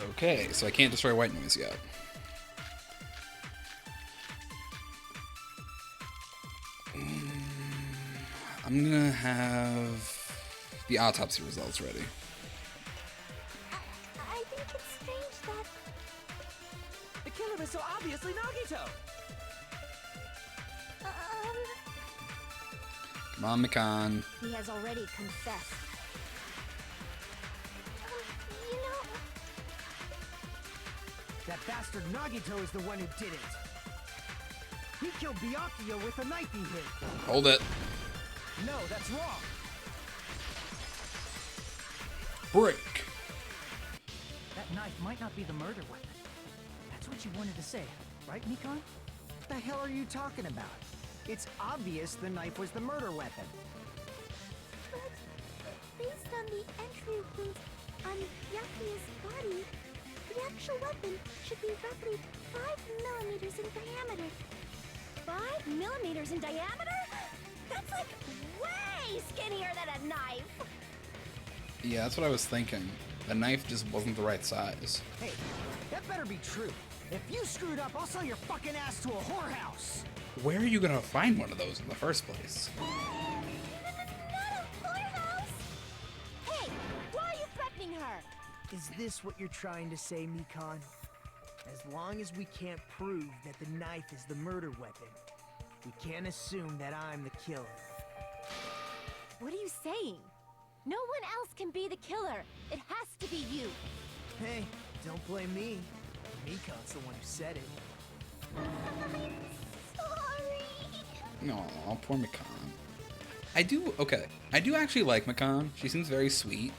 Okay, so I can't destroy white noise yet. I'm gonna have the autopsy results ready. I think it's strange that... The killer is so obviously Nagito! Come on, Mikan. He has already confessed. You know... That bastard Nagito is the one who did it! He killed Byakuya with a knife he hit! Hold it. No, that's wrong! Break. That knife might not be the murder weapon. That's what you wanted to say, right, Mikan? What the hell are you talking about? It's obvious the knife was the murder weapon. But based on the entry wound on Byakuya's body, the actual weapon should be roughly 5 millimeters in diameter. 5 millimeters in diameter? That's like way skinnier than a knife! Yeah, that's what I was thinking. The knife just wasn't the right size. Hey, that better be true. If you screwed up, I'll sell your fucking ass to a whorehouse! Where are you gonna find one of those in the first place? Not a whorehouse! Hey, why are you threatening her? Is this what you're trying to say, Mikan? As long as we can't prove that the knife is the murder weapon, we can't assume that I'm the killer. What are you saying? No one else can be the killer. It has to be you. Hey, don't blame me. Mikan's the one who said it. Sorry. No, poor Mikan. I do actually like Mikan. She seems very sweet.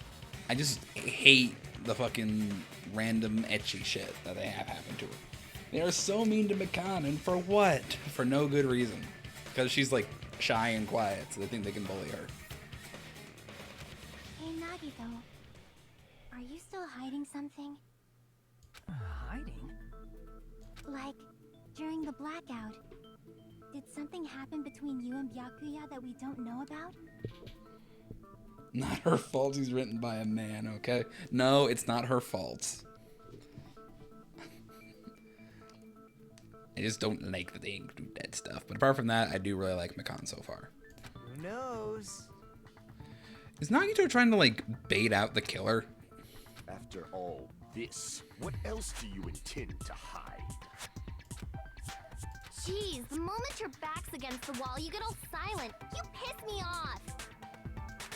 I just hate the fucking random ecchi shit that they have happen to her. They are so mean to Mikan, and for what? For no good reason. Because she's like shy and quiet, so they think they can bully her. Hey, Nagito. Are you still hiding something? Hiding? Like, during the blackout, did something happen between you and Byakuya that we don't know about? Not her fault he's written by a man, okay? No, it's not her fault. I just don't like that they include that stuff. But apart from that, I do really like Mikan so far. Who knows? Is Nagito trying to, like, bait out the killer? After all this, what else do you intend to hide? Jeez, the moment your back's against the wall, you get all silent. You piss me off.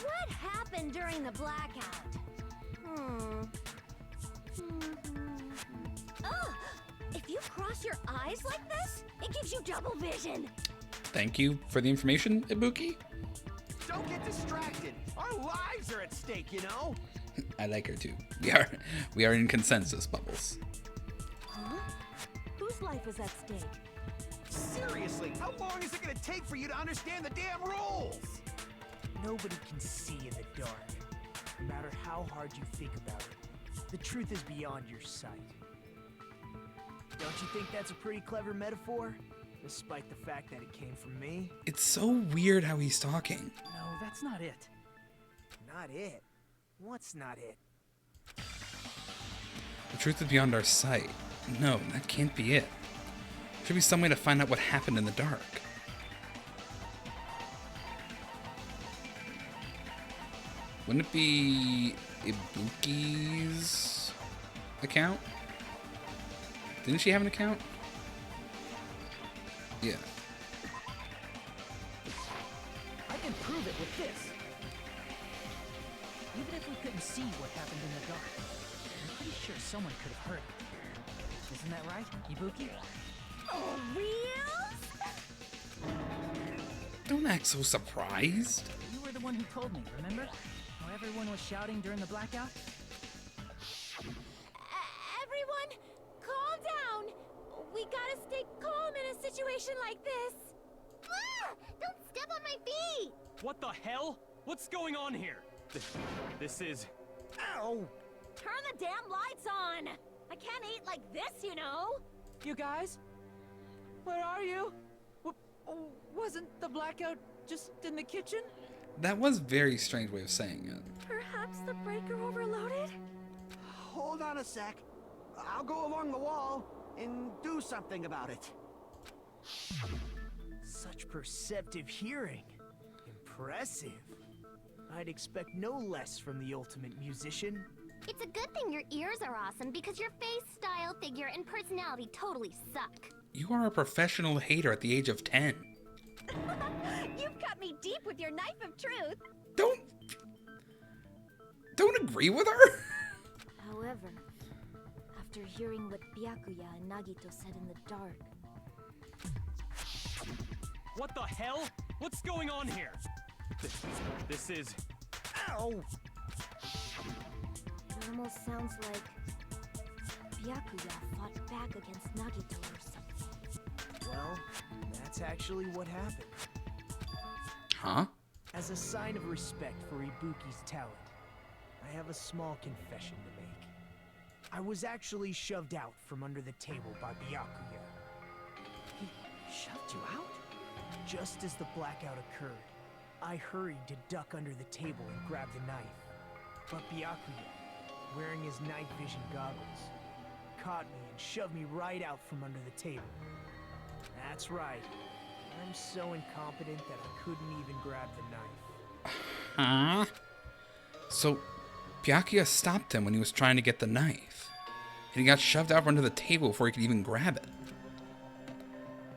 What happened during the blackout? Oh, if you cross your eyes like this, it gives you double vision. Thank you for the information, Ibuki. Don't get distracted. Our lives are at stake, you know? I like her too. We are in consensus, Bubbles. Huh? Whose life is at stake? Seriously, how long is it gonna take for you to understand the damn rules? Nobody can see in the dark, no matter how hard you think about it. The truth is beyond your sight. Don't you think that's a pretty clever metaphor? Despite the fact that it came from me? It's so weird how he's talking. No, that's not it. Not it? What's not it? The truth is beyond our sight. No, that can't be it. Should be some way to find out what happened in the dark. Wouldn't it be Ibuki's account? Didn't she have an account? Yeah. I can prove it with this. Even if we couldn't see what happened in the dark, I'm pretty sure someone could have heard it. Isn't that right, Ibuki? Oh, real? Don't act so surprised. You were the one who told me, remember? How everyone was shouting during the blackout? Everyone, calm down. We gotta stay calm in a situation like this. Ah! Don't step on my feet! What the hell? What's going on here? This is... Ow! Turn the damn lights on! I can't eat like this, you know? You guys? Where are you? Wasn't the blackout just in the kitchen? That was a very strange way of saying it. Perhaps the breaker overloaded? Hold on a sec. I'll go along the wall and do something about it. Such perceptive hearing. Impressive. I'd expect no less from the ultimate musician. It's a good thing your ears are awesome because your face, style, figure, and personality totally suck. You are a professional hater at the age of 10. You've cut me deep with your knife of truth. Don't agree with her? However, after hearing what Byakuya and Nagito said in the dark... What the hell? What's going on here? This is... Ow! It almost sounds like Byakuya fought back against Nagito or something. Well, that's actually what happened. Huh? As a sign of respect for Ibuki's talent, I have a small confession to make. I was actually shoved out from under the table by Byakuya. He shoved you out? Just as the blackout occurred, I hurried to duck under the table and grab the knife. But Byakuya, wearing his night vision goggles, caught me and shoved me right out from under the table. That's right. I'm so incompetent that I couldn't even grab the knife. Huh? So, Byakuya stopped him when he was trying to get the knife. And he got shoved out under the table before he could even grab it.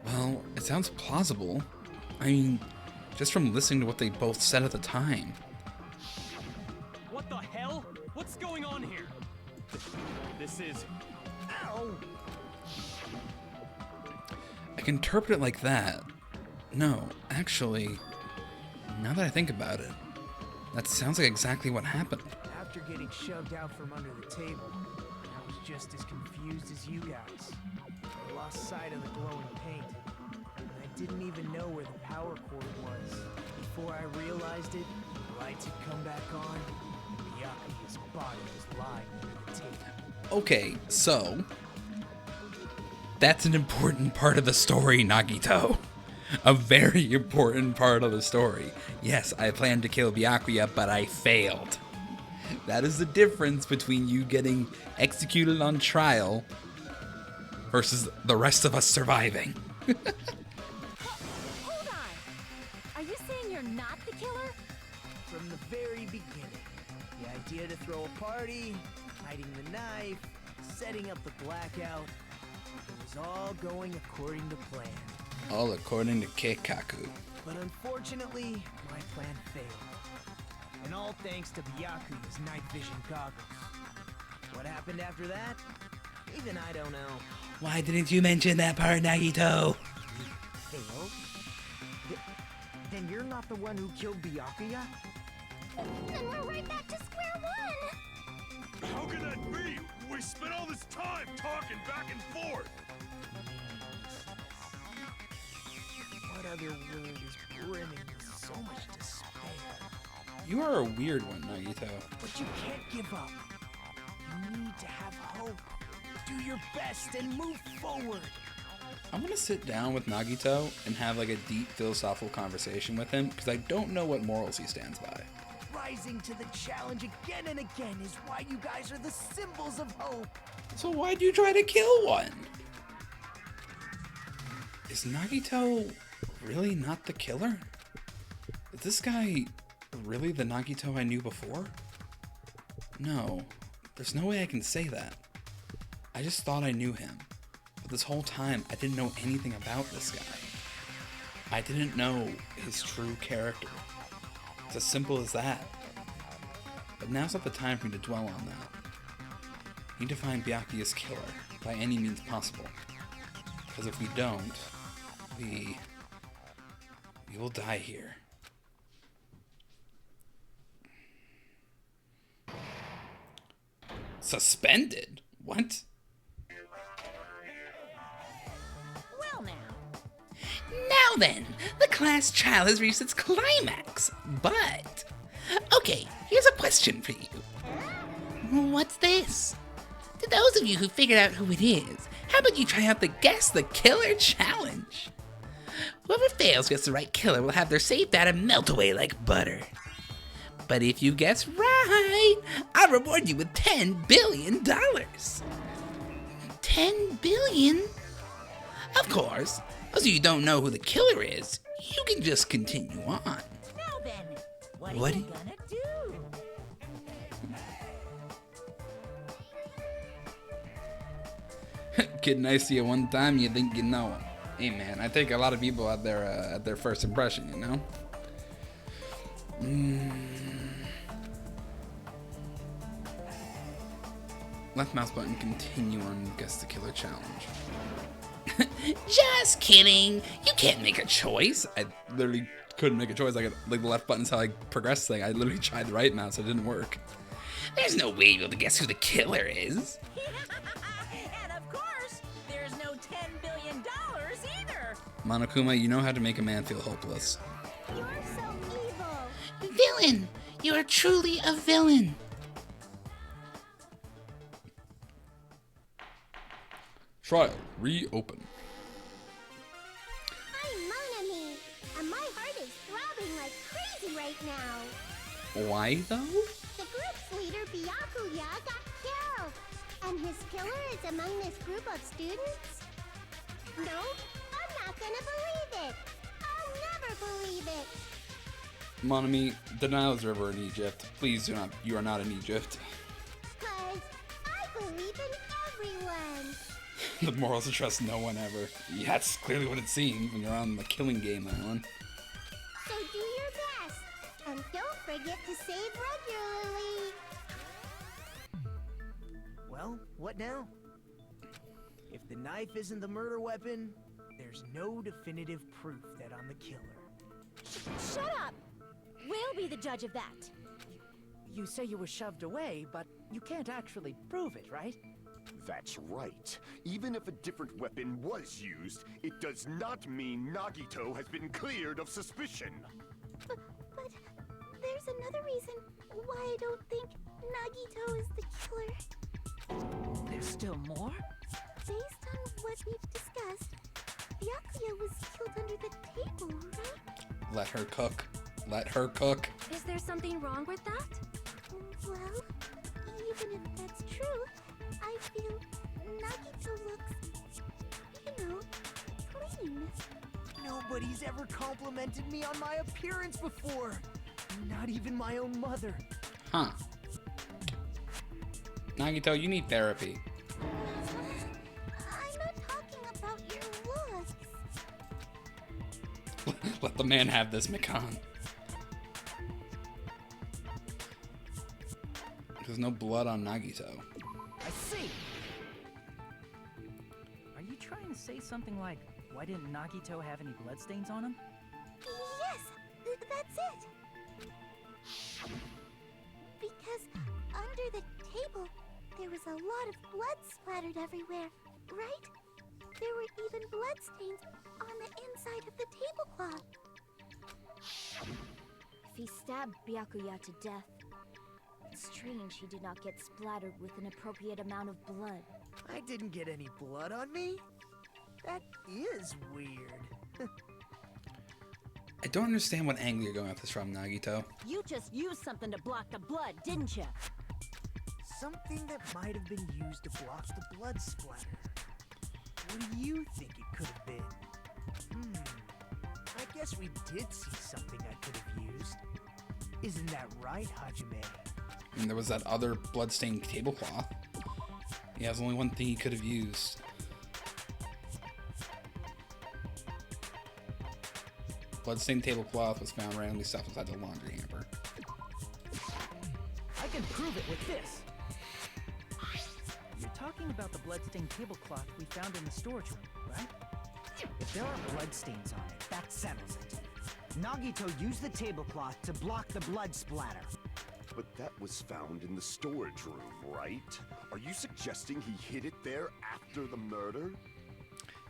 Well, it sounds plausible. I mean, just from listening to what they both said at the time. What the hell? What's going on here? This is... Ow! I can interpret it like that. No, actually, now that I think about it, that sounds like exactly what happened. After getting shoved out from under the table, I was just as confused as you guys. I lost sight of the glowing paint, and I didn't even know where the power cord was. Before I realized it, the lights had come back on, and Byakuya's body was lying under the table. Okay, so that's an important part of the story, Nagito. A very important part of the story. Yes, I planned to kill Byakuya, but I failed. That is the difference between you getting executed on trial versus the rest of us surviving. Hold on! Are you saying you're not the killer? From the very beginning, the idea to throw a party, hiding the knife, setting up the blackout, it was all going according to plan. All according to Keikaku. But unfortunately, my plan failed. And all thanks to Byakuya's night vision goggles. What happened after that? Even I don't know. Why didn't you mention that part, Nagito? Failed? Then you're not the one who killed Byakuya? Then we're right back to square one! How can that be? We spent all this time talking back and forth. What other wound is brimming with so much despair? You are a weird one, Nagito. But you can't give up. You need to have hope. Do your best and move forward. I want to sit down with Nagito and have like a deep philosophical conversation with him because I don't know what morals he stands by. Rising to the challenge again and again is why you guys are the symbols of hope. So why'd you try to kill one? Is Nagito really not the killer? Is this guy really the Nagito I knew before? No, there's no way I can say that. I just thought I knew him. But this whole time, I didn't know anything about this guy. I didn't know his true character. It's as simple as that. But now's not the time for me to dwell on that. I need to find Byakuya's killer by any means possible. Because if we don't, we will die here. Suspended? What? Well now. Now then, the class trial has reached its climax. But, okay, here's a question for you. What's this? To those of you who figured out who it is, how about you try out the Guess the Killer challenge? Whoever fails gets the right killer will have their saved data melt away like butter. But if you guess right, I'll reward you with $10 billion. 10 billion? Of course, so you don't know who the killer is, you can just continue on. Now then, what What are you do you- gonna do? Kid nice to you one time, you think you know him. Hey man, I think a lot of people at their first impression, you know? Left mouse button, continue on guess the killer challenge. Just kidding. You can't make a choice. I literally couldn't make a choice. Like the left button's how I progress thing. I literally tried the right mouse, it didn't work. There's no way you'll be able to guess who the killer is. And of course, there's no $10 billion either. Monokuma, you know how to make a man feel hopeless. You're so evil. Villain! You are truly a villain. Trial reopen. I'm Monami, and my heart is throbbing like crazy right now. Why though? The group's leader, Byakuya, got killed. And his killer is among this group of students? No, I'm not gonna believe it. I'll never believe it. Monami, denials river in Egypt. Please do not. You are not in Egypt. 'Cause I believe in everyone. The morals to trust no one ever. Yeah, that's clearly what it seems when you're on the killing game island. So do your best. And don't forget to save regularly. Well, what now? If the knife isn't the murder weapon, there's no definitive proof that I'm the killer. Shut up! We'll be the judge of that. You say you were shoved away, but you can't actually prove it, right? That's right. Even if a different weapon was used, it does not mean Nagito has been cleared of suspicion. But there's another reason why I don't think Nagito is the killer. There's still more? Based on what we've discussed, Byakuya was killed under the table, right? Let her cook. Let her cook. Is there something wrong with that? Well, even if that's true, I feel Nagito looks, clean. Nobody's ever complimented me on my appearance before. Not even my own mother. Huh. Nagito, you need therapy. I'm not talking about your looks. Let the man have this, Mikan. There's no blood on Nagito. I see! Are you trying to say something like, why didn't Nagito have any bloodstains on him? Yes, that's it. Because under the table, there was a lot of blood splattered everywhere, right? There were even bloodstains on the inside of the tablecloth. If he stabbed Byakuya to death, it's strange he did not get splattered with an appropriate amount of blood. I didn't get any blood on me? That is weird. I don't understand what angle you're going at this from, Nagito. You just used something to block the blood, didn't you? Something that might have been used to block the blood splatter. What do you think it could have been? I guess we did see something I could have used. Isn't that right, Hajime? And there was that other bloodstained tablecloth. Yeah, there's only one thing he could have used. Bloodstained tablecloth was found randomly stuffed inside the laundry hamper. I can prove it with this! You're talking about the bloodstained tablecloth we found in the storage room, right? If there are bloodstains on it, that settles it. Nagito used the tablecloth to block the blood splatter. But that was found in the storage room, right? Are you suggesting he hid it there after the murder?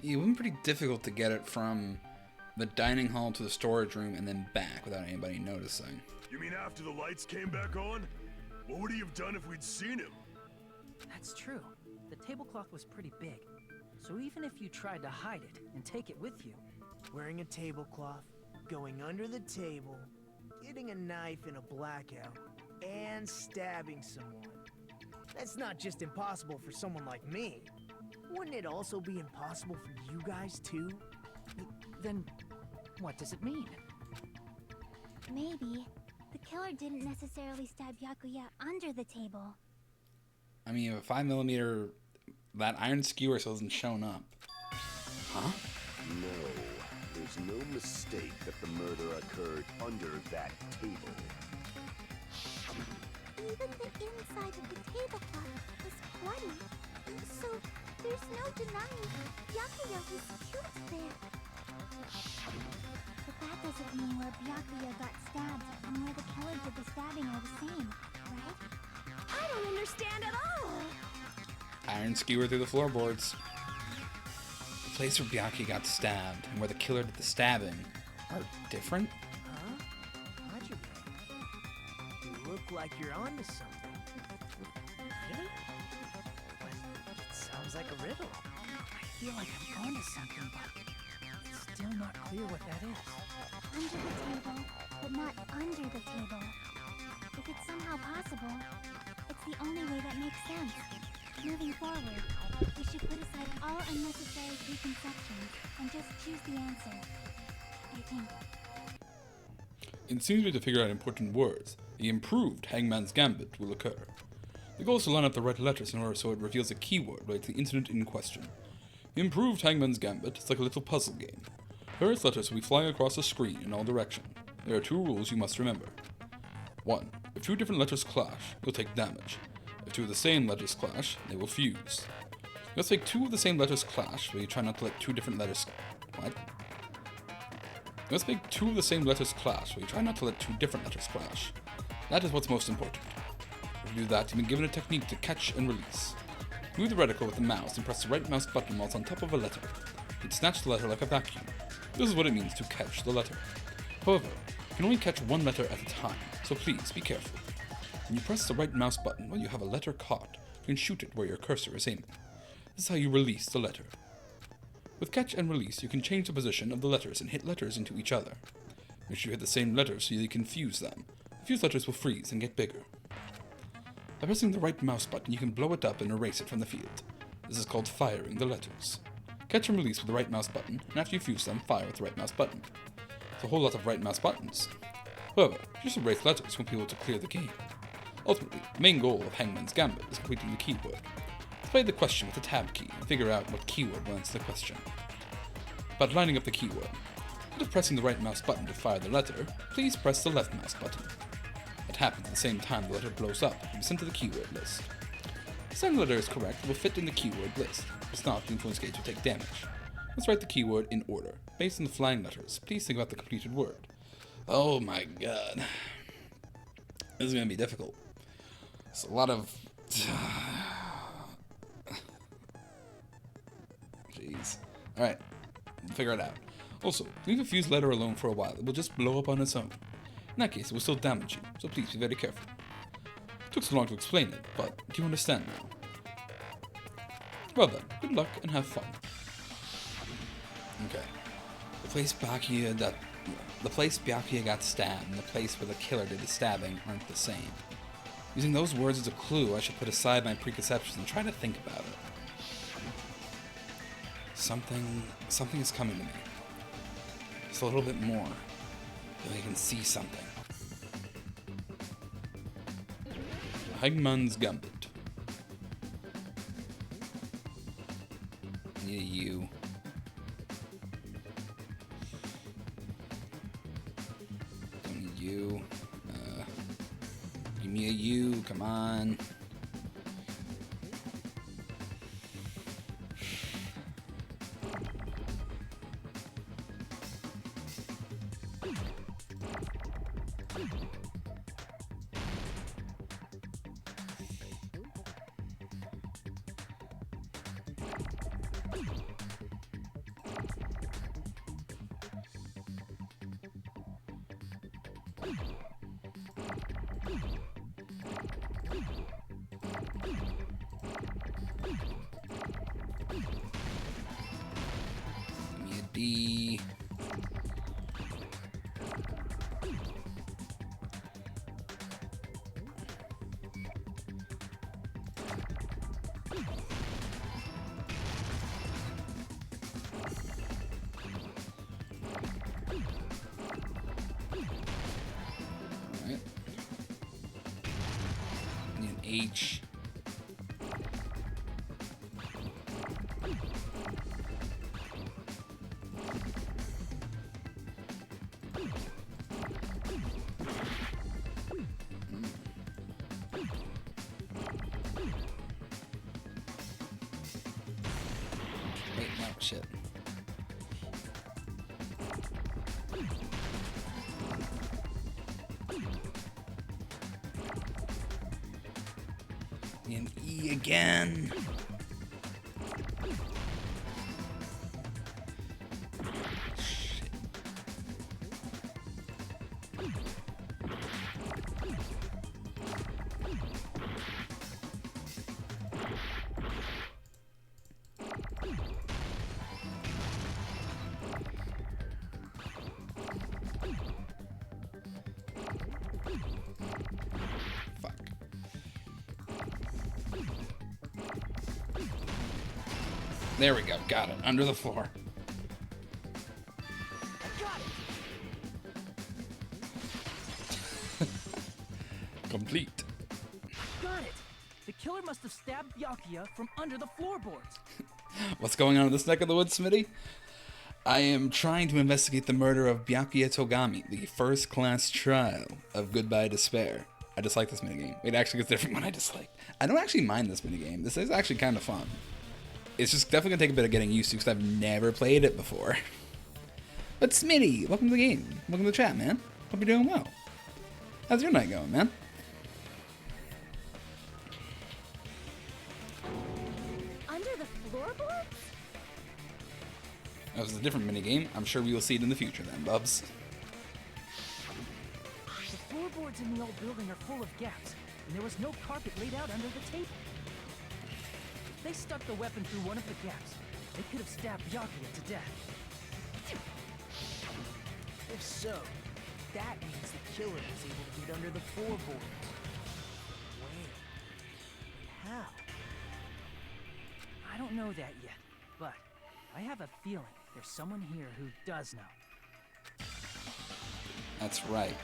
It would be pretty difficult to get it from the dining hall to the storage room and then back without anybody noticing. You mean after the lights came back on? What would he have done if we'd seen him? That's true. The tablecloth was pretty big. So even if you tried to hide it and take it with you... Wearing a tablecloth, going under the table, getting a knife in a blackout, and stabbing someone. That's not just impossible for someone like me. Wouldn't it also be impossible for you guys too? Then, what does it mean? Maybe. The killer didn't necessarily stab Byakuya under the table. I mean, if a 5mm, that iron skewer still hasn't shown up. Huh? No, there's no mistake that the murder occurred under that table. Even the inside of the tablecloth was bloody. So there's no denying Byakuya was killed there. But that doesn't mean where Byakuya got stabbed and where the killer did the stabbing are the same, right? I don't understand at all! Iron skewer through the floorboards. The place where Byakuya got stabbed and where the killer did the stabbing are different? Huh? Hajime, you look like you're onto something. Really? But it sounds like a riddle. I feel like I'm onto something, but it's still not clear what that is. Under the table, but not under the table. If it's somehow possible, it's the only way that makes sense. Moving forward, we should put aside all unnecessary preconceptions and just choose the answer. I think. It seems we have to figure out important words. The improved Hangman's Gambit will occur. The goal is to line up the right letters in order so it reveals a keyword related to the incident in question. The improved Hangman's Gambit is like a little puzzle game. Various letters will be flying across the screen in all directions. There are 2 rules you must remember. 1. If 2 different letters clash, you'll take damage. If 2 of the same letters clash, they will fuse. You must make 2 of the same letters clash, but you try not to let 2 different letters... What? You must make 2 of the same letters clash, but you try not to let 2 different letters clash. That is what's most important. If you do that, you've been given a technique to catch and release. Move the reticle with the mouse and press the right mouse button while it's on top of a letter. You'd snatch the letter like a vacuum. This is what it means to catch the letter. However, you can only catch 1 letter at a time, so please be careful. When you press the right mouse button while you have a letter caught, you can shoot it where your cursor is aiming. This is how you release the letter. With catch and release, you can change the position of the letters and hit letters into each other. Make sure you hit the same letters so you can fuse them. The fused letters will freeze and get bigger. By pressing the right mouse button, you can blow it up and erase it from the field. This is called firing the letters. Catch and release with the right mouse button, and after you fuse them, fire with the right mouse button. It's a whole lot of right mouse buttons. However, if you just erase letters, you won't be able to clear the game. Ultimately, the main goal of Hangman's Gambit is completing the keyword. Let's play the question with the tab key and figure out what keyword will answer the question. About lining up the keyword. Instead of pressing the right mouse button to fire the letter, please press the left mouse button. It happens at the same time the letter blows up and is sent to the keyword list. If the second letter is correct, it will fit in the keyword list. If it's not, the influence gauge will take damage. Let's write the keyword in order. Based on the flying letters, please think about the completed word. Oh my god. This is going to be difficult. It's a lot of... Jeez. Alright, we'll figure it out. Also, leave a fused letter alone for a while. It will just blow up on its own. In that case, it will still damage you, so please be very careful. It took so long to explain it, but do you understand now? Well then, good luck and have fun. Okay. The place Byakuya got stabbed and the place where the killer did the stabbing aren't the same. Using those words as a clue, I should put aside my preconceptions and try to think about it. Something is coming to me. Just a little bit more. So I can see something. Hangman's Gambit. Need a U. Don't need U. Give me a U, come on. Give me a D. H. Wait, no, shit. And E again. Shit. Fuck. There we go. Got it. Under the floor. I got it! Complete. Got it! The killer must have stabbed Byakuya from under the floorboards. What's going on in this neck of the woods, Smitty? I am trying to investigate the murder of Byakuya Togami, the first class trial of Goodbye Despair. I dislike this minigame. It actually gets different when I dislike. I don't actually mind this minigame. This is actually kind of fun. It's just definitely gonna take a bit of getting used to because I've never played it before. But Smitty, welcome to the game. Welcome to the chat, man. Hope you're doing well. How's your night going, man? Under the floorboards? That was a different minigame. I'm sure we will see it in the future then, Bubs. The floorboards in the old building are full of gaps, and there was no carpet laid out under the table. If they stuck the weapon through one of the gaps, they could have stabbed Byakuya to death. If so, that means the killer was able to get under the floorboards. Wait, how? I don't know that yet, but I have a feeling there's someone here who does know. That's right.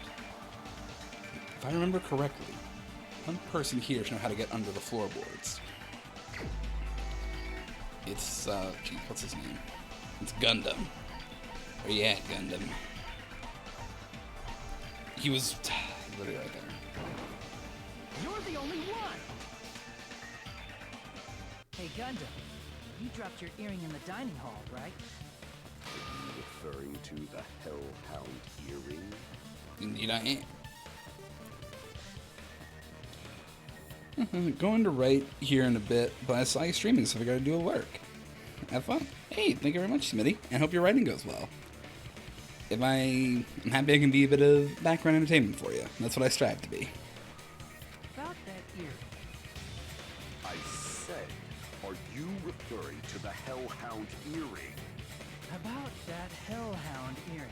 If I remember correctly, one person here should know how to get under the floorboards. It's, gee, what's his name? It's Gundam. Where you at, Gundam? He was literally right there. You're the only one! Hey, Gundam, you dropped your earring in the dining hall, right? Are you referring to the Hellhound earring? Indeed I am. Going to write here in a bit, but I saw you streaming, so I gotta do a work. Have fun. Hey, thank you very much, Smitty, and hope your writing goes well. I'm happy I can be a bit of background entertainment for you. That's what I strive to be. About that earring. I said, are you referring to the Hellhound earring? About that hellhound earring.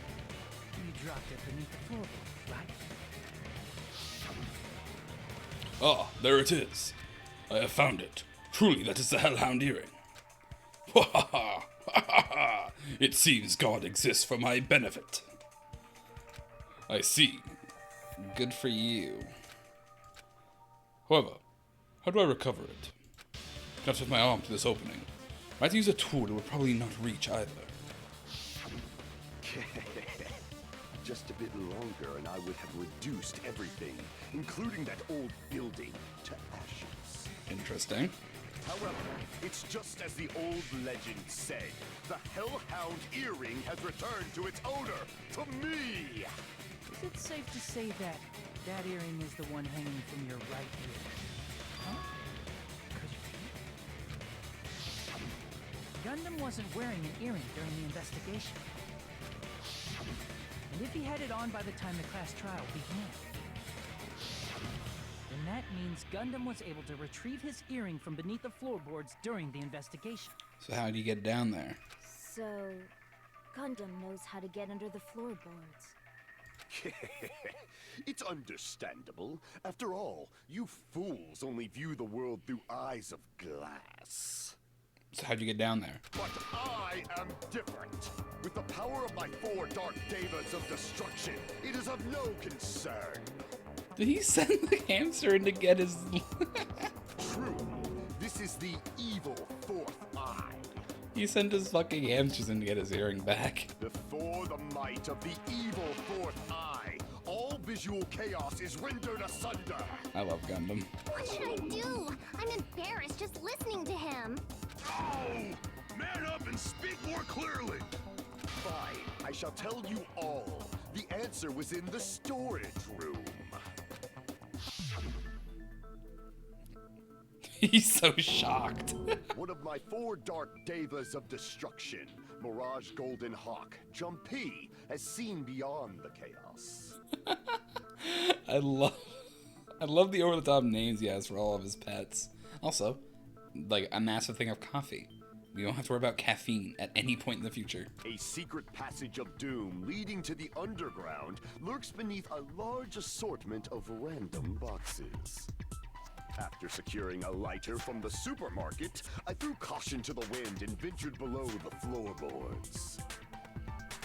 You dropped it beneath the floorboard, right? Ah, there it is. I have found it. Truly, that is the Hellhound earring. Ha ha ha! Ha ha ha! It seems God exists for my benefit. I see. Good for you. However, how do I recover it? Perhaps with my arm to this opening. If I had to use a tool, it would probably not reach either. Just a bit longer and I would have reduced everything, including that old building, to ashes. Interesting. However, it's just as the old legend said. The Hellhound earring has returned to its owner, to me! Is it safe to say that that earring is the one hanging from your right ear? Huh? Could it be? Gundam wasn't wearing an earring during the investigation. And if he had it on by the time the class trial began, then that means Gundam was able to retrieve his earring from beneath the floorboards during the investigation. So how do you get down there? So, Gundam knows how to get under the floorboards. It's understandable. After all, you fools only view the world through eyes of glass. So how'd you get down there? But I am different. With the power of my 4 dark devas of destruction, it is of no concern. Did he send the hamster in to get his... True. This is the evil fourth eye. He sent his fucking hamsters in to get his hearing back. Before the might of the evil fourth eye, all visual chaos is rendered asunder. I love Gundam. What should I do? I'm embarrassed just listening to him. Oh! Man up and speak more clearly! Fine, I shall tell you all. The answer was in the storage room. He's so shocked. One of my 4 dark devas of destruction, Mirage Golden Hawk, Jumpy, has seen beyond the chaos. I love the over-the-top names he has for all of his pets. Also, like a massive thing of coffee. We don't have to worry about caffeine at any point in the future. A secret passage of doom leading to the underground lurks beneath a large assortment of random boxes. After securing a lighter from the supermarket, I threw caution to the wind and ventured below the floorboards.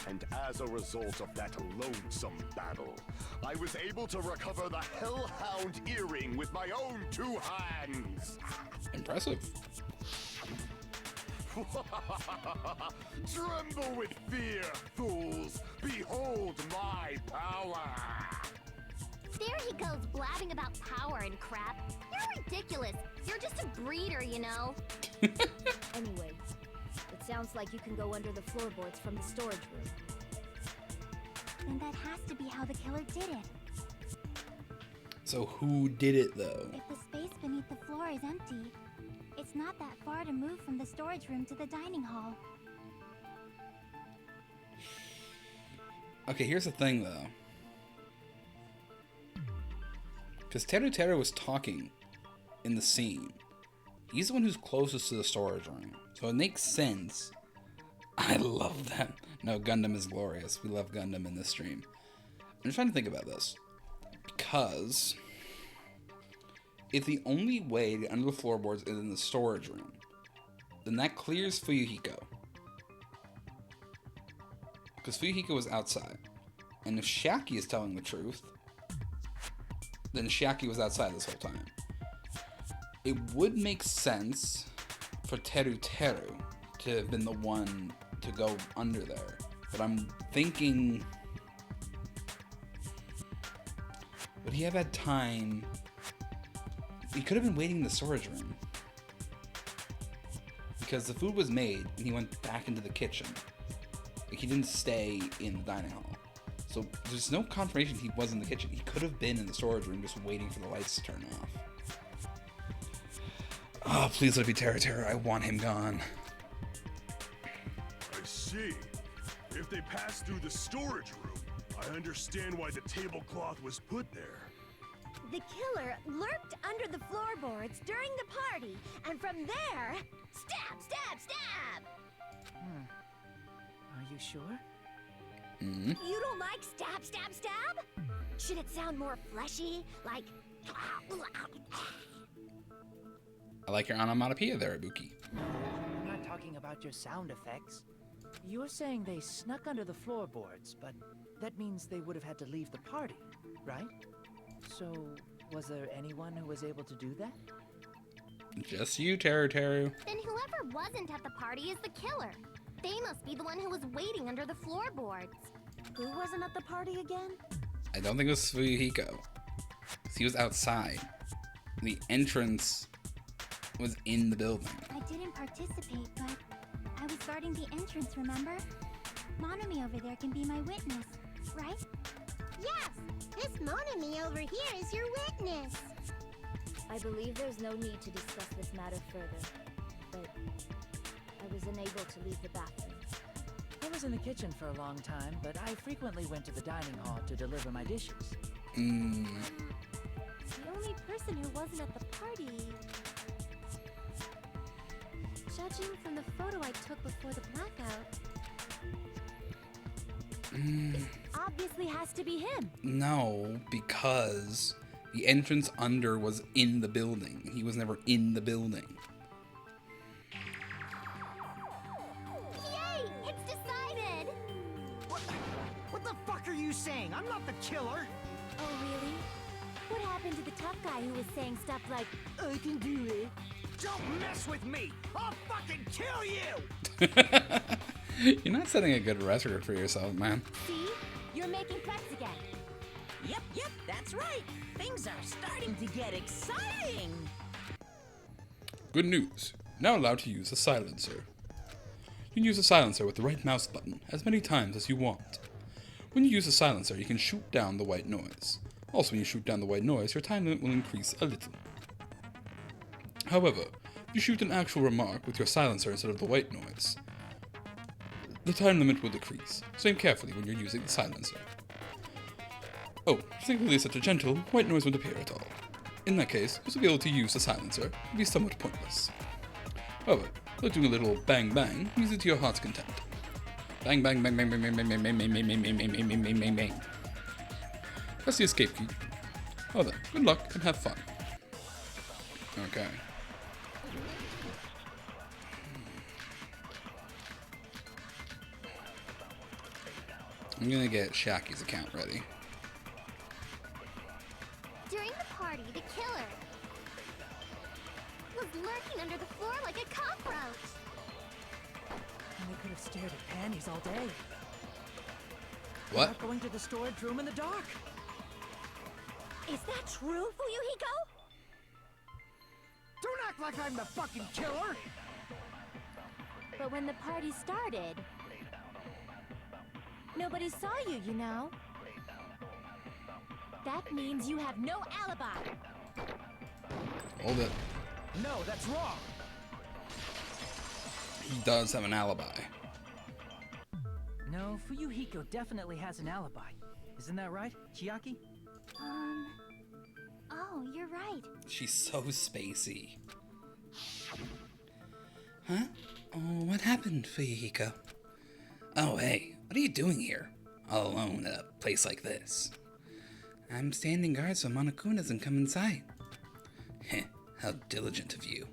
And as a result of that lonesome battle, I was able to recover the Hellhound earring with my own 2 hands. Impressive. Tremble with fear, fools! Behold my power! There he goes blabbing about power and crap. You're ridiculous. You're just a breeder, you know. Anyway, it sounds like you can go under the floorboards from the storage room. Then that has to be how the killer did it. So who did it though? If the space beneath the floor is empty, it's not that far to move from the storage room to the dining hall. Okay, here's the thing though. Because Teru Teru was talking in the scene. He's the one who's closest to the storage room. So it makes sense. I love that. No, Gundam is glorious. We love Gundam in this stream. I'm just trying to think about this. Because if the only way to get under the floorboards is in the storage room, then that clears Fuyuhiko. Because Fuyuhiko was outside. And if Shiaki is telling the truth, then Shiaki was outside this whole time. It would make sense for Teru Teru to have been the one to go under there. But I'm thinking, would he have had time? He could have been waiting in the storage room. Because the food was made and he went back into the kitchen. Like, he didn't stay in the dining hall. So there's no confirmation he was in the kitchen. He could have been in the storage room just waiting for the lights to turn off. Oh, please let it be Teru Teru. I want him gone. I see. If they passed through the storage room, I understand why the tablecloth was put there. The killer lurked under the floorboards during the party, and from there, stab, stab, stab! Are you sure? Mm-hmm. You don't like stab, stab, stab? Should it sound more fleshy, like... I like your onomatopoeia there, Ibuki. I'm not talking about your sound effects. You're saying they snuck under the floorboards, but that means they would have had to leave the party, right? So, was there anyone who was able to do that? Just you, Teru Teru. Then whoever wasn't at the party is the killer. They must be the one who was waiting under the floorboards. Who wasn't at the party again? I don't think it was Fuyuhiko. 'Cause he was outside. The entrance was in the building. I didn't participate, but I was guarding the entrance, remember? Monami over there can be my witness, right? Yes! This Monami over here is your witness! I believe there's no need to discuss this matter further, but I was unable to leave the bathroom. I was in the kitchen for a long time, but I frequently went to the dining hall to deliver my dishes. The only person who wasn't at the party... Judging from the photo I took before the blackout... It obviously has to be him. No, because the entrance under was in the building. He was never in the building. Yay! It's decided! What the fuck are you saying? I'm not the killer! Oh, really? What happened to the tough guy who was saying stuff like, I can do it? Don't mess with me! I'll fucking kill you! You're not setting a good record for yourself, man. See? You're making threats again. Yep, that's right. Things are starting to get exciting. Good news. Now allowed to use a silencer. You can use a silencer with the right mouse button as many times as you want. When you use a silencer, you can shoot down the white noise. Also, when you shoot down the white noise, your time limit will increase a little. However, if you shoot an actual remark with your silencer instead of the white noise, the time limit will decrease. So aim carefully when you're using the silencer. Oh, if you release such a gentle, white noise won't appear at all. In that case, this will be able to use the silencer would be somewhat pointless. However, like doing a little bang bang, use it to your heart's content. Bang bang bang bang bang bang bang bang bang bang bang bang bang bang bang bang bang bang. That's the escape key. Oh then, good luck and have fun. Okay. I'm gonna get Shaki's account ready. During the party, the killer was lurking under the floor like a cockroach. And they could have stared at panties all day. What? Not going to the storage room in the dark. Is that true, Fuyuhiko? Don't act like I'm the fucking killer! But when the party started, nobody saw you, you know. That means you have no alibi. Hold it. No, that's wrong! He does have an alibi. No, Fuyuhiko definitely has an alibi. Isn't that right, Chiaki? Oh, you're right. She's so spacey. Huh? Oh, what happened, Fuyuhiko? Oh, hey, what are you doing here? All alone at a place like this? I'm standing guard so Monokuma doesn't come inside. Heh, how diligent of you.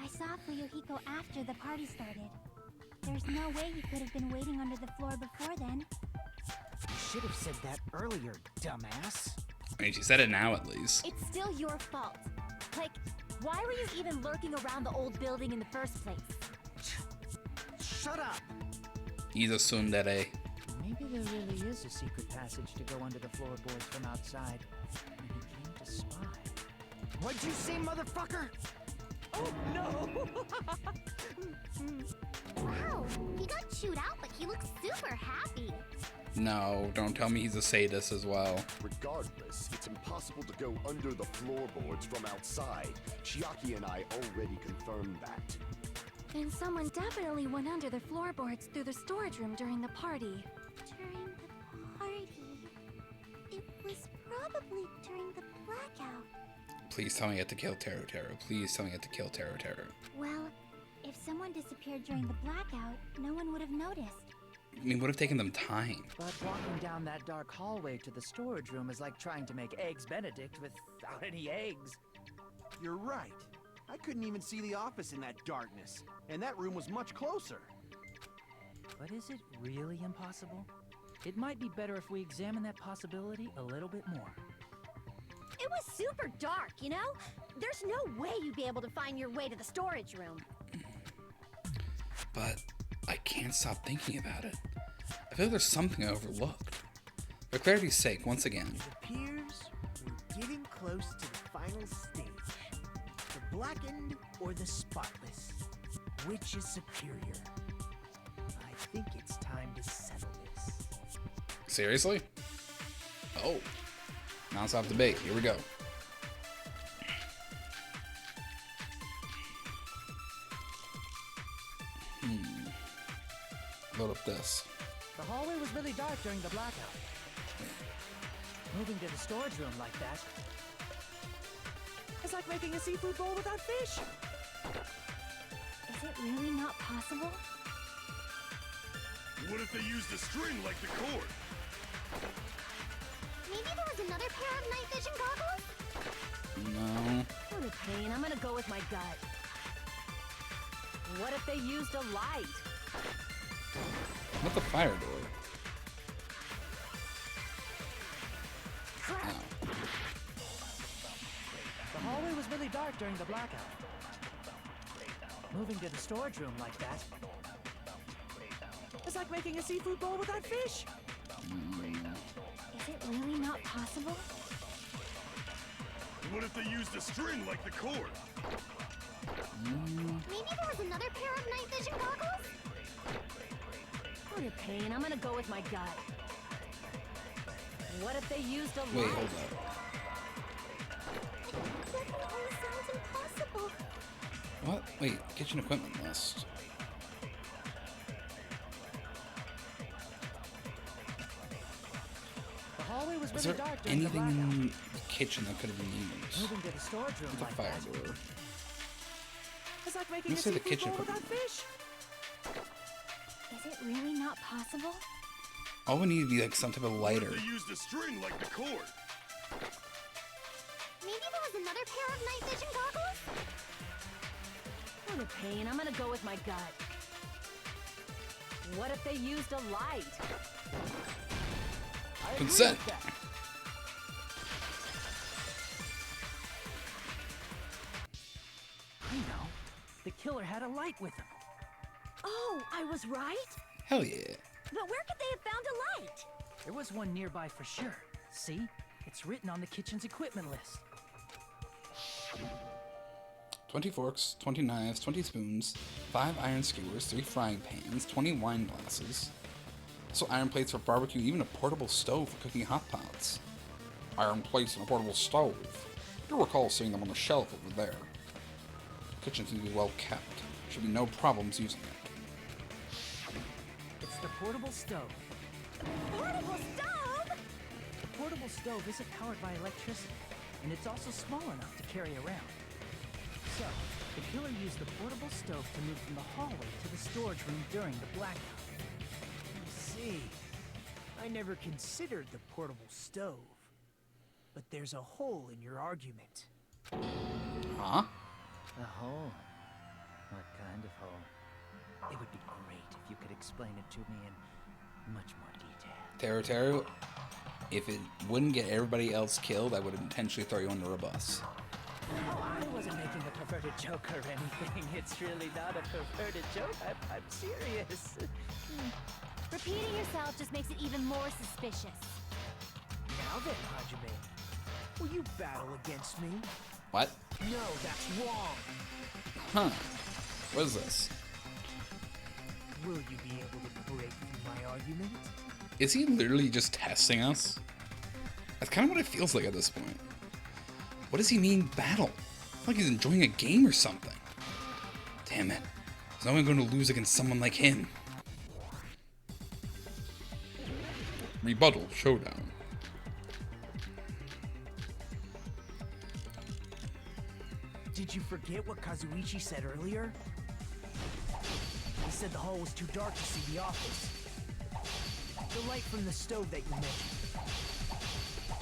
I saw Fuyuhiko after the party started. There's no way he could have been waiting under the floor before then. You should have said that earlier, dumbass. I mean, she said it now at least. It's still your fault. Like, why were you even lurking around the old building in the first place? Shut up! He's a tsundere. Maybe there really is a secret passage to go under the floorboards from outside. And he came to spy. What'd you say, motherfucker? Oh no! Wow, he got chewed out, but he looks super happy. No, don't tell me he's a sadist as well. Regardless, it's impossible to go under the floorboards from outside. Chiaki and I already confirmed that. Then someone definitely went under the floorboards through the storage room during the party. During the party? It was probably during the blackout. Please tell me you have to kill Taro Taro. Please tell me you have to kill Taro Taro. Well, if someone disappeared during the blackout, no one would have noticed. I mean, would have taken them time. But walking down that dark hallway to the storage room is like trying to make Eggs Benedict without any eggs. You're right. I couldn't even see the office in that darkness, and that room was much closer. But is it really impossible? It might be better if we examine that possibility a little bit more. It was super dark, you know? There's no way you'd be able to find your way to the storage room. But I can't stop thinking about it. I feel like there's something I overlooked. For clarity's sake, once again. It appears we're getting close to the final stage. The blackened or the spotless? Which is superior? I think it's time to settle this. Seriously? Oh. Non-stop debate. Here we go. Load up this. The hallway was really dark during the blackout. Moving to the storage room like that, it's like making a seafood bowl without fish. Is it really not possible? What if they used a string like the cord? Maybe there was another pair of night vision goggles? No. For the pain, I'm gonna go with my gut. What if they used a light? Not the fire door. crap! The hallway was really dark during the blackout. Moving to the storage room like that. It's like making a seafood bowl without fish. Is it really not possible? What if they used a string like the cord? Maybe there was another pair of night vision goggles? What a pain. I'm gonna go with my gut. What if they used a Wait, light? hold up. It definitely sounds impossible. What? Wait, kitchen equipment list. The hallway was Is really there dark during the anything blackout. in the kitchen that could have been used? Moving to the storage room The like fire that. door. It's like making You a said the seafood kitchen bowl without equipment. fish. Is it really not possible? All we need to be like some type of lighter. They used a string like the cord. Maybe there was another pair of night vision goggles? What a pain. I'm gonna go with my gut. What if they used a light? I agree Consent. with that. I know. The killer had a light with him. Oh, I was right? Hell yeah. But where could they have found a light? There was one nearby for sure. See? It's written on the kitchen's equipment list. 20 forks, 20 knives, 20 spoons, 5 iron skewers, 3 frying pans, 20 wine glasses. Also iron plates for barbecue, even a portable stove for cooking hot pots. Iron plates and a portable stove. I do recall seeing them on the shelf over there. The kitchen seems to be well kept. Should be no problems using it. It's the portable stove. Portable stove? The portable stove isn't powered by electricity, and it's also small enough to carry around. So, the killer used the portable stove to move from the hallway to the storage room during the blackout. I see. I never considered the portable stove. But there's a hole in your argument. Huh? A hole? What kind of hole? It would be great if you could explain it to me in much more detail. Teru, if it wouldn't get everybody else killed, I would intentionally throw you under a bus. Oh, I wasn't making a perverted joke or anything. It's really not a perverted joke. I'm serious. Repeating yourself just makes it even more suspicious. Now then, Hajime, will you battle against me? What? No, that's wrong. Huh. What is this? Will you be able to break through my argument? Is he literally just testing us? That's kind of what it feels like at this point. What does he mean, battle? It's like he's enjoying a game or something. Damn it. There's no one going to lose against someone like him. Rebuttal showdown. Did you forget what Kazuichi said earlier? He said the hall was too dark to see the office. The light from the stove that you mentioned.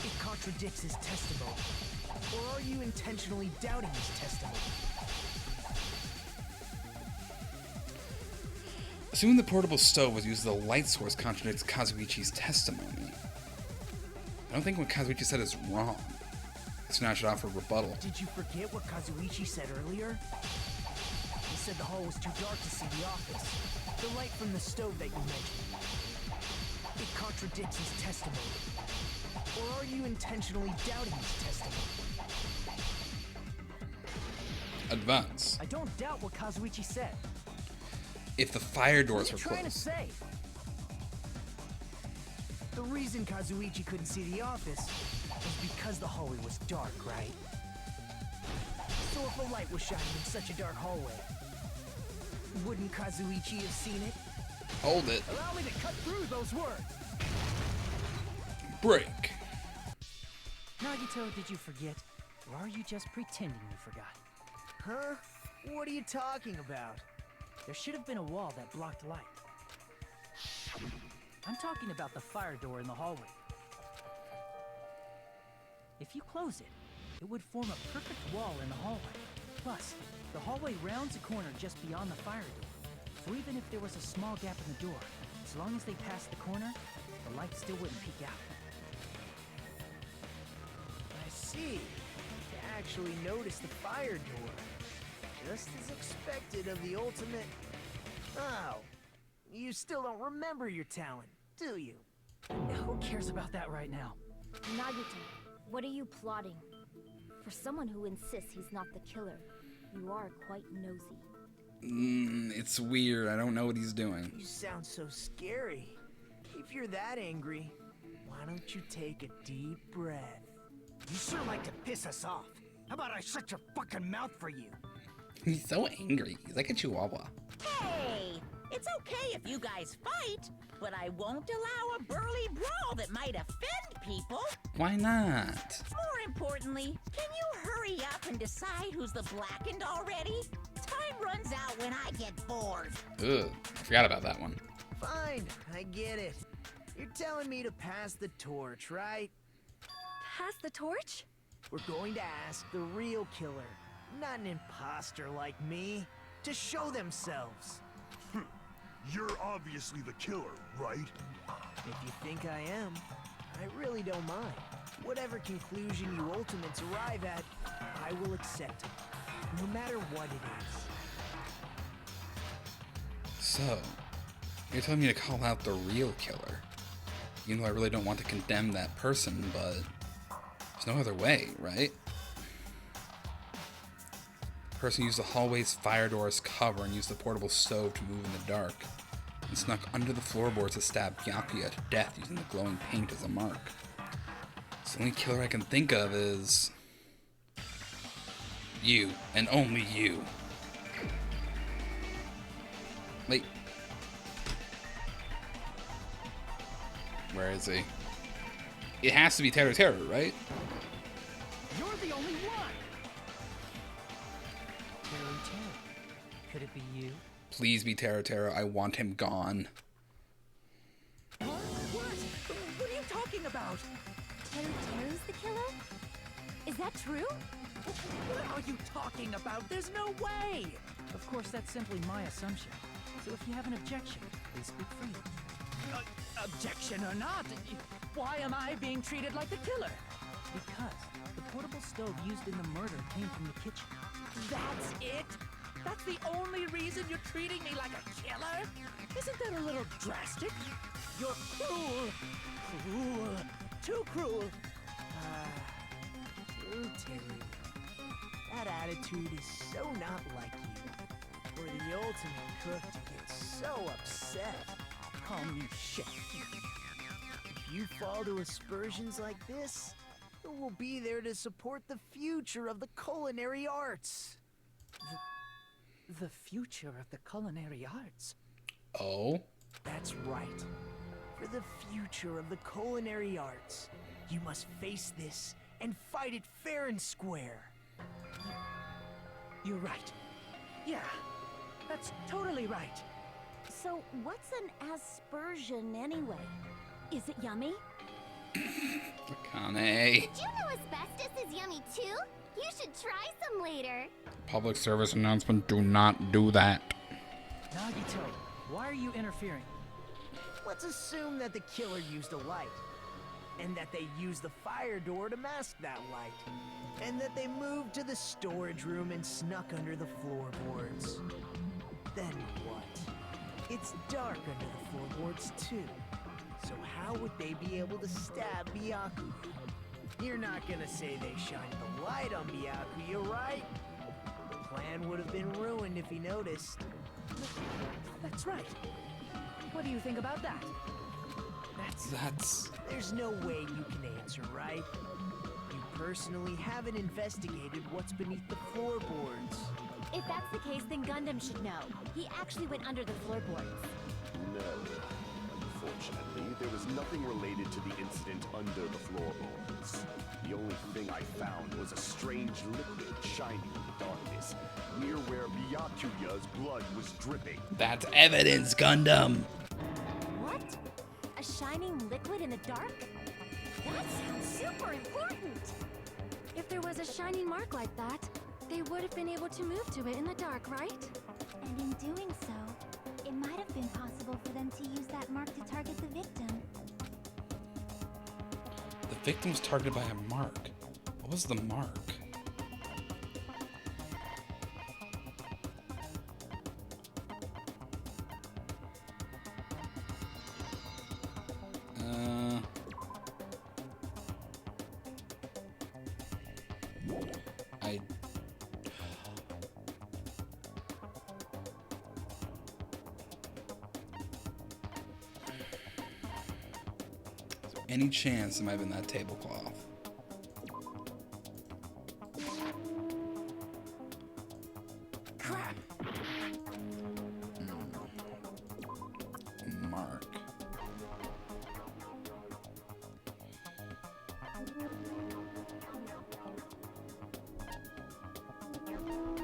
It contradicts his testimony. Or are you intentionally doubting his testimony? Assuming the portable stove was used as a light source contradicts Kazuichi's testimony. I don't think what Kazuichi said is wrong. So now I should offer a rebuttal. Did you forget what Kazuichi said earlier? He said the hall was too dark to see the office. The light from the stove that you mentioned. It contradicts his testimony. Or are you intentionally doubting his testimony? Advance. I don't doubt what Kazuichi said. If the fire doors What were are you trying to closed. say? The reason Kazuichi couldn't see the office was because the hallway was dark, right? So if a light was shining in such a dark hallway, wouldn't Kazuichi have seen it? Hold it. Allow me to cut through those words! Break. Nagito, did you forget? Or are you just pretending you forgot? Huh? What are you talking about? There should have been a wall that blocked light. I'm talking about the fire door in the hallway. If you close it, it would form a perfect wall in the hallway. Plus, the hallway rounds a corner just beyond the fire door. So even if there was a small gap in the door, as long as they passed the corner, the light still wouldn't peek out. me to actually notice the fire door. Just as expected of the ultimate... Oh, you still don't remember your talent, do you? Who cares about that right now? Nagito, what are you plotting? For someone who insists he's not the killer, you are quite nosy. It's weird. I don't know what he's doing. You sound so scary. If you're that angry, why don't you take a deep breath? You sure like to piss us off. How about I shut your fucking mouth for you? He's so angry. He's like a chihuahua. Hey, it's okay if you guys fight, but I won't allow a burly brawl that might offend people. Why not? More importantly, can you hurry up and decide who's the blackened already? Time runs out when I get bored. Ugh, I forgot about that one. Fine, I get it. You're telling me to pass the torch, right? Pass the torch? We're going to ask the real killer, not an imposter like me, to show themselves. You're obviously the killer, right? If you think I am, I really don't mind. Whatever conclusion you ultimates arrive at, I will accept it, no matter what it is. So, you're telling me to call out the real killer. Even though I really don't want to condemn that person, but there's no other way, right? The person used the hallway's fire door as cover and used the portable stove to move in the dark, and snuck under the floorboards to stab Byakuya to death using the glowing paint as a mark. So the only killer I can think of is... you, and only you. Wait. Where is he? It has to be Terror, right? You're the only one! Could it be you? Please be Terror. I want him gone. What? What are you talking about? Teru's the killer? Is that true? What are you talking about? There's no way! Of course, that's simply my assumption. So if you have an objection, please speak freely. Objection or not, why am I being treated like the killer? Because the portable stove used in the murder came from the kitchen. That's it? That's the only reason you're treating me like a killer? Isn't that a little drastic? You're cruel. Cruel. Too cruel. Terry, that attitude is so not like you. For the ultimate cook to get so upset. Call me shit. If you fall to aspersions like this, who will be there to support the future of the culinary arts? The future of the culinary arts? Oh? That's right. For the future of the culinary arts, you must face this and fight it fair and square. You're right. Yeah, that's totally right. So, what's an aspersion anyway? Is it yummy? Akane. Did you know asbestos is yummy too? You should try some later. Public service announcement, do not do that. Nagito, why are you interfering? Let's assume that the killer used a light, and that they used the fire door to mask that light, and that they moved to the storage room and snuck under the floorboards. Then what? It's dark under the floorboards too, so how would they be able to stab Byakuya? You're not gonna say they shined the light on Byakuya, right? The plan would have been ruined if he noticed. That's right. What do you think about that? That's... There's no way you can answer, right? You personally haven't investigated what's beneath the floorboards. If that's the case, then Gundam should know. He actually went under the floorboards. No. Unfortunately, there was nothing related to the incident under the floorboards. The only thing I found was a strange liquid shining in the darkness, near where Byakuya's blood was dripping. That's evidence, Gundam! What? A shining liquid in the dark? That sounds super important! If there was a shining mark like that, they would have been able to move to it in the dark, right? And in doing so, it might have been possible for them to use that mark to target the victim. The victim was targeted by a mark. What was the mark? Any chance it might have been that tablecloth? Crap. Mark.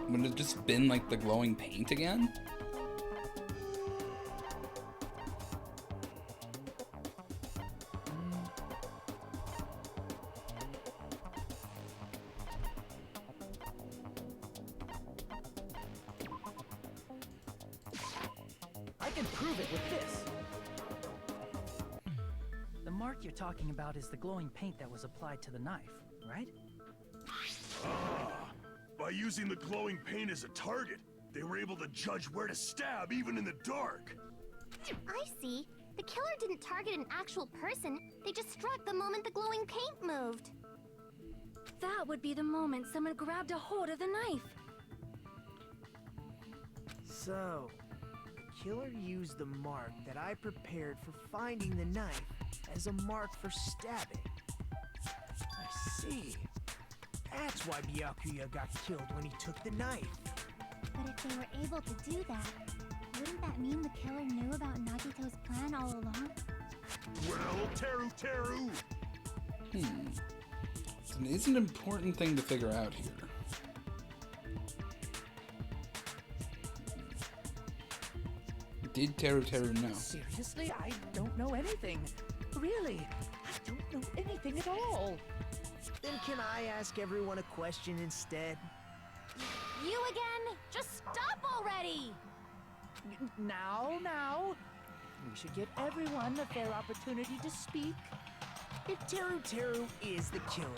Would it just been like the glowing paint again? I can prove it with this. The mark you're talking about is the glowing paint that was applied to the knife, right? Ah, by using the glowing paint as a target, they were able to judge where to stab even in the dark. I see. The killer didn't target an actual person. They just struck the moment the glowing paint moved. That would be the moment someone grabbed a hold of the knife. So, the killer used the mark that I prepared for finding the knife as a mark for stabbing. I see. That's why Byakuya got killed when he took the knife. But if they were able to do that, wouldn't that mean the killer knew about Nagito's plan all along? Well, Teru! It's an important thing to figure out here. Did Teru know? Seriously, I don't know anything. Really, I don't know anything at all. Then can I ask everyone a question instead? You again? Just stop already! Now. We should give everyone a fair opportunity to speak. If Teru is the killer,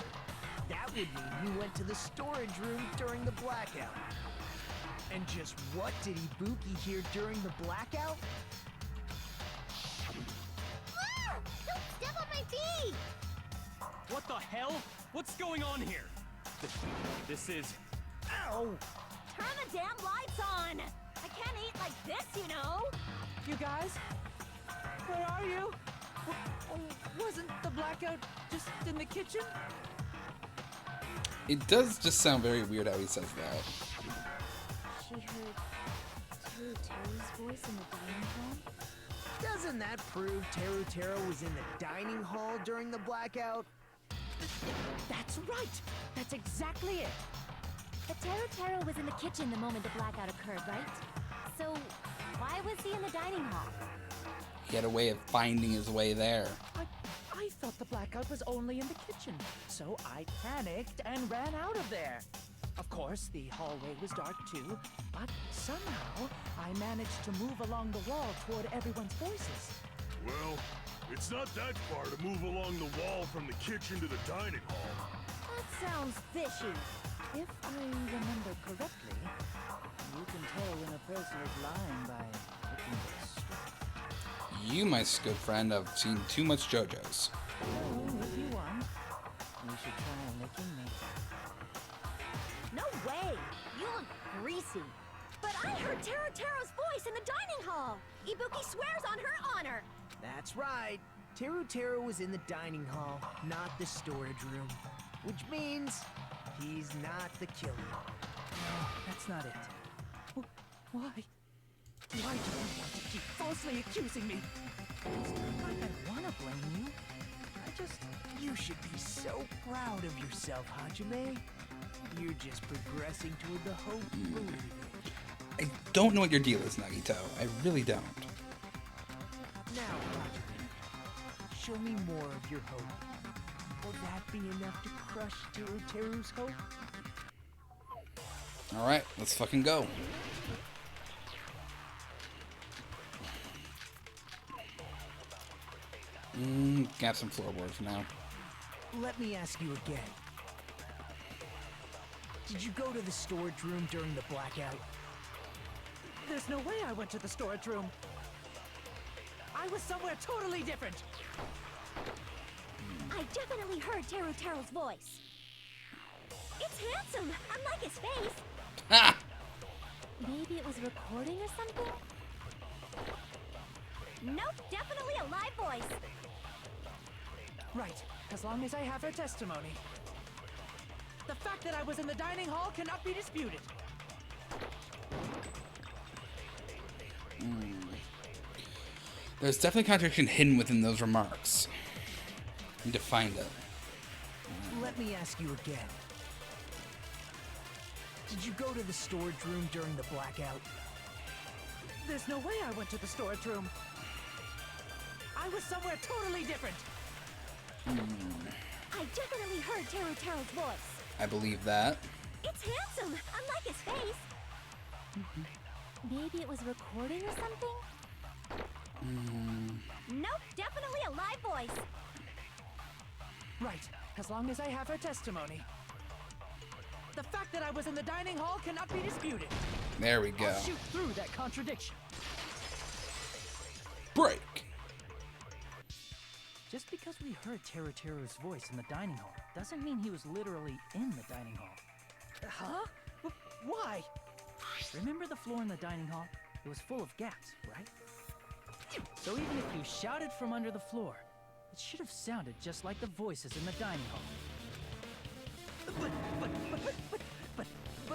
that would mean he went to the storage room during the blackout. And just what did Ibuki hear during the blackout? Ah! Don't step on my feet! What the hell? What's going on here? This is... Ow! Turn the damn lights on! I can't eat like this, you know! You guys? Where are you? Wasn't the blackout just in the kitchen? It does just sound very weird how he says that. She heard Teru's voice in the dining hall? Doesn't that prove Teru was in the dining hall during the blackout? That's right! That's exactly it! But Teru was in the kitchen the moment the blackout occurred, right? So, why was he in the dining hall? He had a way of finding his way there. I thought the blackout was only in the kitchen, so I panicked and ran out of there. Of course, the hallway was dark too, but somehow I managed to move along the wall toward everyone's voices. Well, it's not that far to move along the wall from the kitchen to the dining hall. That sounds fishy. If I remember correctly, you can tell when a person is lying by looking their strength. You, my good friend, have seen too much JoJo's. Oh, if you want, you should try licking me. No way! You look greasy. But I heard Teru's voice in the dining hall! Ibuki swears on her honor! That's right. Teru was in the dining hall, not the storage room. Which means he's not the killer. No, that's not it. Why? Why do you want to keep falsely accusing me? It's not like I want to blame you. You should be so proud of yourself, Hajime. You're just progressing toward the hope you believe in. I don't know what your deal is, Nagito. I really don't. Now, Hajime, show me more of your hope. Will that be enough to crush Teru's hope? Alright, let's fucking go. Got some floorboard for now. Let me ask you again. Did you go to the storage room during the blackout? There's no way I went to the storage room. I was somewhere totally different. I definitely heard Teru's voice. It's handsome, unlike his face. Ah! Maybe it was recording or something? Nope, definitely a live voice. Right, as long as I have her testimony. The fact that I was in the dining hall cannot be disputed. There's definitely contradiction hidden within those remarks. Need to find it. Let me ask you again. Did you go to the storage room during the blackout? There's no way I went to the storage room. I was somewhere totally different. I definitely heard Teru's voice. I believe that. It's handsome, unlike his face. Maybe it was recording or something? Nope, definitely a live voice. Right, as long as I have her testimony. The fact that I was in the dining hall cannot be disputed. There we go. I'll shoot through that contradiction. Break. Just because we heard Teru's voice in the dining hall doesn't mean he was literally in the dining hall. Huh? Why? Remember the floor in the dining hall? It was full of gaps, right? So even if you shouted from under the floor, it should have sounded just like the voices in the dining hall. But...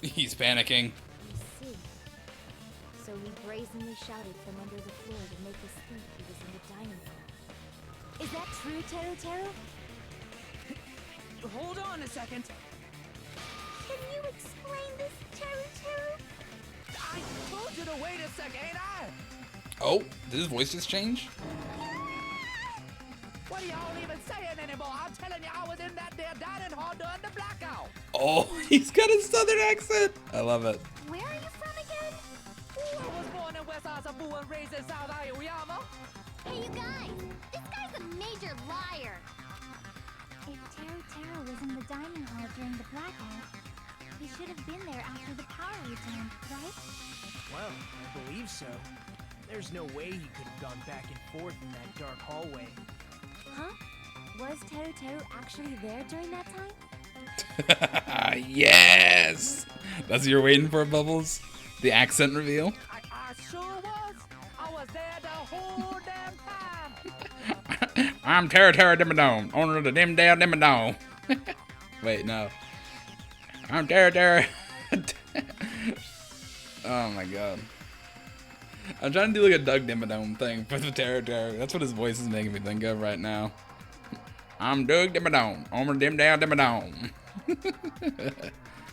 He's panicking. I see. So he brazenly shouted from under the floor to make us think he was in the dining hall. Is that true, Teru? Hold on a second. Can you explain this, Teru? I told you to wait a second, ain't I? Oh, did his voice just change? What are y'all even saying anymore? I'm telling you, I was in that there dining hall during the blackout. Oh, he's got a southern accent. I love it. Where are you from again? I was born in West Asabu and raised in South Aoyama. Hey, you guys! This guy's a major liar! If Teru was in the dining hall during the blackout, he should have been there after the power returned, right? Well, I believe so. There's no way he could have gone back and forth in that dark hallway. Huh? Was Teru actually there during that time? Yes! That's what you're waiting for, Bubbles? The accent reveal? I sure was. I was there the whole damn time. I'm Teru Dimmadome, owner of the Dim Dale Dimmadome. Wait, no. I'm Teru. Oh my god. I'm trying to do like a Doug Dimmadome thing for the Teru. That's what his voice is making me think of right now. I'm Doug Dimmadome, owner of Dim Dale Dimmadome.